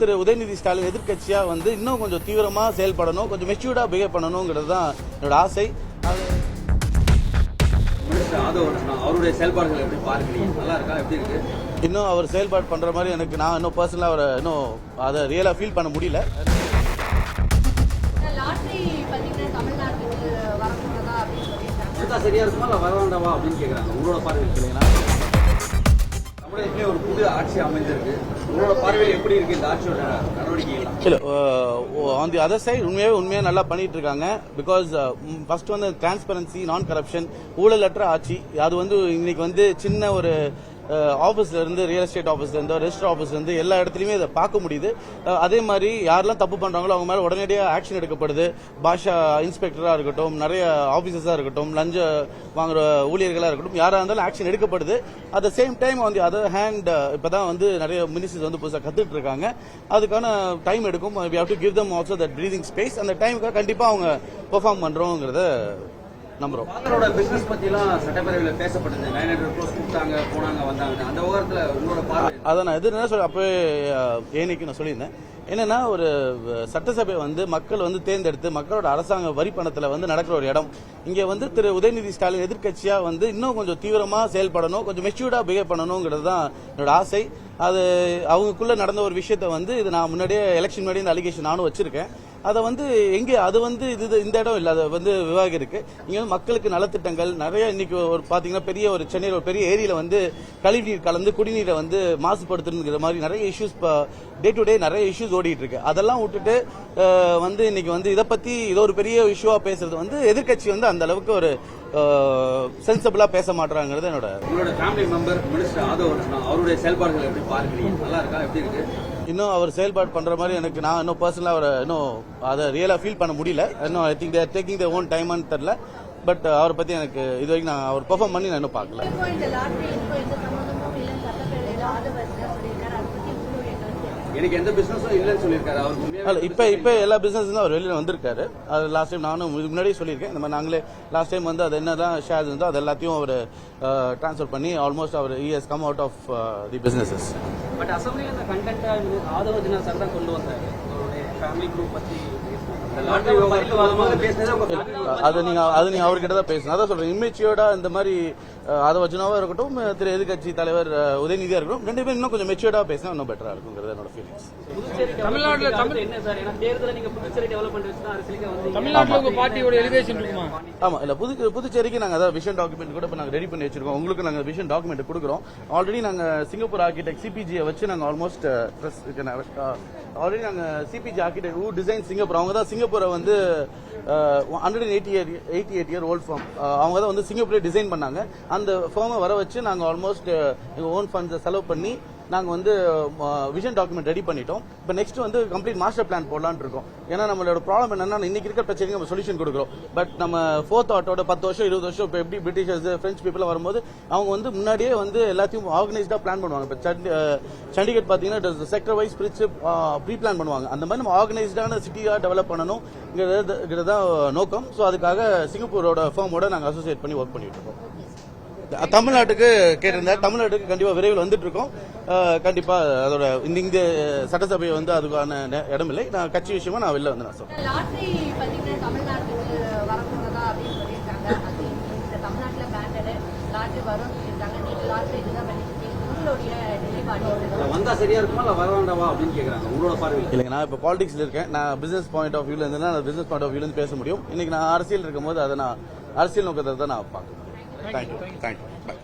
திரு உதயநிதி ஸ்டாலின் எதிர்க்கட்சியா வந்து இன்னும் கொஞ்சம் தீவிரமா செயல்படணும், கொஞ்சம் மெச்சூர்டா பிஹேவ் பண்ணணுங்கிறது தான் என்னோட ஆசை. அவருடைய செயல்பாடுகள் எப்படி பார்க்குறீங்க? நல்லா இருக்கா? எப்படி இருக்கு? இன்னும் அவர் செயல்பாடு பண்ற மாதிரி எனக்கு நான் இன்னும் பர்சனலா அவரை இன்னும் அதை ரியலா ஃபீல் பண்ண முடியல. சரியா இருக்குமா இல்ல வர வேண்டாவா அப்படின்னு கேட்கறாங்க. உங்களோட பார்வை இல்லைங்களா? தமிழகத்திலே ஒரு புது ஆட்சி அமைந்திருக்கு. உங்களோட பார்வையில் எப்படி இருக்கு இந்த ஆட்சியோட நடவடிக்கைகள்? இல்ல ஆன் தி அதர் சைடு உண்மையா நல்லா பண்ணிட்டு இருக்காங்க. பிகாஸ் ஃபர்ஸ்ட் வந்து டிரான்ஸ்பரன்சி, நான் கரப்ஷன், ஊழலற்ற ஆட்சி. அது வந்து இன்னைக்கு வந்து சின்ன ஒரு ஆஃபீஸ்ல இருந்து, ரியல் எஸ்டேட் ஆஃபீஸ்ல இருந்து, ரெஜிஸ்டர் ஆஃபீஸ்ல இருந்து எல்லா இடத்துலயுமே இதை பார்க்க முடியுது. அதே மாதிரி யாரெல்லாம் தப்பு பண்றாங்களோ அவங்க மேல உடனடியாக ஆக்ஷன் எடுக்கப்படுது. பாஷா இன்ஸ்பெக்டரா இருக்கட்டும், நிறைய ஆபீசர்ஸா இருக்கட்டும், லஞ்ச வாங்குற ஊழியர்களா இருக்கட்டும், யாரா இருந்தாலும் ஆக்ஷன் எடுக்கப்படுது. At the same time on the other hand இப்பதான் வந்து நிறைய மினிஸ்டர்ஸ் வந்து புதுசாக கத்துட்டு இருக்காங்க. அதுக்கான டைம் எடுக்கும். We have to give them also that breathing space. அந்த டைமுக்காக கண்டிப்பா அவங்க பெர்ஃபார்ம் பண்றோங்கிறத நம்புறோம். அவங்களோட பிசினஸ் பத்திலாம் சட்டப்பேரவையில் பேசப்பட்டது. 900 crores கூப்பிட்டாங்க, போனாங்க, வந்தாங்க. அந்த விவகாரத்துல உங்களோட பார்வை? அதை நான் எது என்ன அப்பவே ஏனைக்கு நான் சொல்லியிருந்தேன். என்னன்னா, ஒரு சட்டசபை வந்து மக்கள் வந்து தேர்ந்தெடுத்து மக்களோட அரசாங்க வரி பணத்துல வந்து நடக்கிற ஒரு இடம். இங்க வந்து திரு உதயநிதி ஸ்டாலின் எதிர்க்கட்சியா வந்து இன்னும் கொஞ்சம் தீவிரமா செயல்படணும், கொஞ்சம் மெச்சூர்டா பிஹேவ் பண்ணணுங்கிறது தான் என்னோட ஆசை. அது அவங்களுக்குள்ள நடந்த ஒரு விஷயத்த வந்து இது நான் முன்னாடியே எலெக்ஷன் முன்னாடி இந்த அலிகேஷன் நானும் வச்சிருக்கேன். அதை வந்து எங்கே அது வந்து இது இந்த இடம் இல்லை, அது வந்து விவாகம் இருக்கு. இங்க வந்து மக்களுக்கு நலத்திட்டங்கள் நிறைய இன்னைக்கு ஒரு பாத்தீங்கன்னா பெரிய ஒரு சென்னையில் ஒரு பெரிய ஏரியில வந்து கழிவுநீர் கலந்து குடிநீரை வந்து மாசுபடுத்துங்கிற மாதிரி நிறைய இஷ்யூஸ் டே டு டே நிறைய இஷ்யூஸ் ஓடிட்டு இருக்கு. அதெல்லாம் விட்டுட்டு வந்து இன்னைக்கு வந்து இதை பத்தி இது ஒரு பெரிய இஷ்யூவா பேசுறது வந்து எதிர்கட்சி வந்து அந்த அளவுக்கு ஒரு சென்சிபிளா பேச மாட்டாங்கிறது என்னோட. உங்களோட family member minister Aadhav Arjuna அவருடைய செயல்பாடுகள் எப்படி பார்க்குறீங்க? நல்லா இருக்கா? எப்படி இருக்கு? இன்னும் அவர் செயல்பாடு பண்ற மாதிரி எனக்கு நான் இன்னும் பர்சனலா அவரை இன்னும் அதை ரியலா ஃபீல் பண்ண முடியல. இன்னும் I think they're taking their own time தெரியல. பட் அவரை பத்தி எனக்கு இது வரைக்கும் நான் அவர் பெர்ஃபார்ம் பண்ணி நான் இன்னும் பார்க்கல. எனக்கு எந்த பிசினஸும் இல்லைன்னு சொல்லியிருக்காரு அவர். இப்ப எல்லா பிசினஸ் தான் அவர் வெளியில வந்திருக்காரு. அது லாஸ்ட் டைம் நானும் இதுக்கு முன்னாடியே சொல்லியிருக்கேன். இந்த மாதிரி நாங்களே லாஸ்ட் டைம் வந்து அது என்னதான் ஷேர்ஸ் இருந்தோ அது எல்லாத்தையும் அவர் டிரான்ஸ்ஃபர் பண்ணி ஆல்மோஸ்ட் அவர் he has come out of the businesses. But அசம்பிளில அந்த கண்டென்ட் ஆதவ் அர்ஜுனா சார் தான் கொண்டு வந்தாரு. அவருடைய ஃபேமிலி குரூப் பத்தி அது நீங்க அவர்கிட்ட தான் பேசணும். அதான் சொல்றேன், இம்மெச்சூர்டா இந்த மாதிரி அதை வச்சுனாவா இருக்கட்டும், திரு எதிர்கட்சி தலைவர் உதயநிதியா இருக்கட்டும், ரெண்டு பேரும் இன்னும் கொஞ்சம் மெச்சூர்டா பேசினா இன்னும் பெட்டரா இருக்குங்கிறது என்னோட ஃபீலிங்ஸ். தமிழ்நாட்டுல என்ன சார், ஏன்னா தேர்தலை நீங்க புதுச்சேரி டெவலப்மெண்ட் வச்சுதான் அரசியலுக்கு வந்து தமிழ்நாட்டுல உங்க பார்ட்டியோட எலிவேஷன் இருக்குமா? ஆமா, இல்ல புதுச்சேரிக்கு நாங்க அதாவது விஷன் டாக்குமெண்ட் கூட இப்ப நாங்க ரெடி பண்ணி வச்சிருக்கோம். உங்களுக்கு நாங்க விஷன் டாக்குமெண்ட் கொடுக்குறோம். ஆல்ரெடி நாங்க சிங்கப்பூர் ஆர்கிடெக்ட் சிபிஜியை வச்சு நாங்க ஆல்மோஸ்ட் ஆல்ரெடி நாங்க சிபிஜி ஆர்கிடெக்ட் டிசைன் சிங்கப்பூர், அவங்க தான் சிங்கப்பூரை வந்து 188 இயர் ஓல்ட் ஃபார்ம், அவங்க தான் வந்து சிங்கப்பூரே டிசைன் பண்ணாங்க. அந்த ஃபார்மை வர வச்சு நாங்க ஆல்மோஸ்ட் எங்க ஓன் ஃபண்ட்ஸை செலவு பண்ணி நாங்க வந்து விஷன் டாக்குமெண்ட் ரெடி பண்ணிட்டோம். இப்போ நெக்ஸ்ட் வந்து கம்ப்ளீட் மாஸ்டர் பிளான் போடலான்னு இருக்கோம். ஏன்னா நம்மளோட ப்ராப்ளம் என்னன்னா, இன்னைக்கு இருக்கிற பிரச்சனைக்கு நம்ம சொல்யூஷன் கொடுக்குறோம். பட் நம்ம ஃபோர்த் தாட்டோட 10 வருஷம் 20 வருஷம் இப்போ எப்படி பிரிட்டிஷர்ஸ் பிரெஞ்சு பீப்புள் வரும்போது அவங்க வந்து முன்னாடியே வந்து எல்லாத்தையும் ஆர்கனைஸ்டா பிளான் பண்ணுவாங்க. இப்போ சண்டிகர் பாத்தீங்கன்னா செக்டர் வைஸ் பிரிச்சு ப்ரீ பிளான் பண்ணுவாங்க. அந்த மாதிரி நம்ம ஆர்கனைஸ்டான சிட்டியா டெவலப் பண்ணணும்ங்கிறதான் நோக்கம். ஸோ அதுக்காக சிங்கப்பூரோட ஃபார்மோட நாங்கள் அசோசியேட் பண்ணி ஒர்க் பண்ணிட்டு இருக்கோம். தமிழ்நாட்டுக்கு கேட்டிருந்தேன். தமிழ்நாட்டுக்கு கண்டிப்பா விரைவில் வந்துட்டு இருக்கோம். கண்டிப்பா அதோட இந்த சட்டசபை வந்து அதுக்கான இடம் இல்லை. நான் கட்சி விஷயமா நான் வெளில வந்து நான் சொல்றேன். வந்தா சரியா இருக்குமா இல்ல வர வேண்டாவா அப்படின்னு கேக்குறாங்க. உங்களோட பார்வை? இல்லைங்க, நான் இப்ப பாலிடிக்ஸ்ல இருக்கேன். நான் பிசினஸ் பாயிண்ட் ஆஃப் வியூல இருந்தா நான் பிசினஸ் பாயிண்ட் ஆஃப் வியூல இருந்து பேச முடியும். இன்னைக்கு நான் அரசியல் இருக்கும் போது அதை நான் அரசியல் நோக்கத்தை தான் நான் பார்க்கணும். தேங்க்யூ.